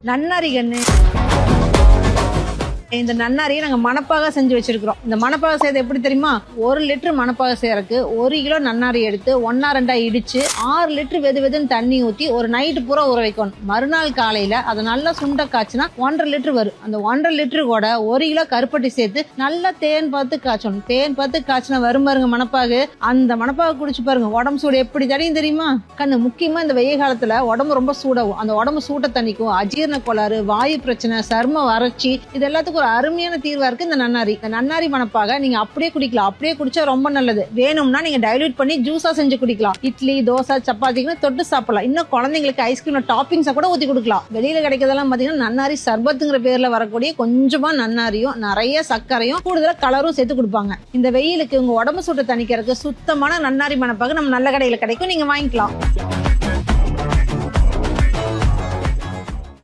நன்னாரி கண்ணு. இந்த நன்னாரியை நாங்கள் மணப்பாக செஞ்சு வச்சிருக்கிறோம். இந்த மணப்பாக செய்யறது எப்படி தெரியுமா? 1 லிட்டர் மணப்பாக செய்யறதுக்கு 1 கிலோ நன்னாரி எடுத்து 1-2 இடிச்சு 6 லிட்டர் வெதுன்னு தண்ணி ஊற்றி ஒரு நைட்டு பூரா ஊற வைக்கணும். மறுநாள் காலையில அதை நல்லா சுண்ட காய்ச்சினா 1.5 லிட்டர் வரும். அந்த 1.5 லிட்டரு கூட 1 கிலோ கருப்பட்டி சேர்த்து நல்லா தேன் பார்த்து காய்ச்சணும். தேன் பார்த்து காய்ச்சினா வரும் பாருங்க மணப்பாகு. அந்த மணப்பாக குடிச்சு பாருங்க, உடம்பு சூடு எப்படி தனியும் தெரியுமா? கண்ணு முக்கியமா இந்த வெயில் காலத்துல உடம்பு ரொம்ப சூடாகும். அந்த உடம்பு சூட்டை தணிக்கும். அஜீரண கோளாறு, வாயு பிரச்சனை, சர்ம வறட்சி, இது எல்லாத்துக்கும் ஒரு அருமையான தீர்வா இருக்கு இந்த நன்னாரி. இந்த நன்னாரி மணப்பாக நீங்க அப்படியே குடிக்கலாம். அப்படியே குடிச்சா ரொம்ப நல்லது. வேணும்னா நீங்க டைலூட் பண்ணி ஜூஸா செஞ்சு குடிக்கலாம். இட்லி, தோசை, சப்பாத்திக்கு தொட்டு சாப்பிடலாம். இன்னும் குழந்தைங்களுக்கு ஐஸ்கிரீம் டாப்பிங்ஸா கூட ஊத்தி கொடுக்கலாம். வெளியில கிடைக்கிறதெல்லாம் பாத்தீங்கன்னா நன்னாரி சர்பத்துங்கிற பேர்ல வரக்கூடிய கொஞ்சமா நன்னாரியும் நிறைய சர்க்கரையும் கூடுதலா கலரும் சேர்த்து கொடுப்பாங்க. இந்த வெயிலுக்கு உங்க உடம்பு சூட்டை தணிக்கிறதுக்கு சுத்தமான நன்னாரி மணப்பாக நம்ம நல்ல கடையில கிடைக்கும். நீங்க வாங்கிக்கலாம்.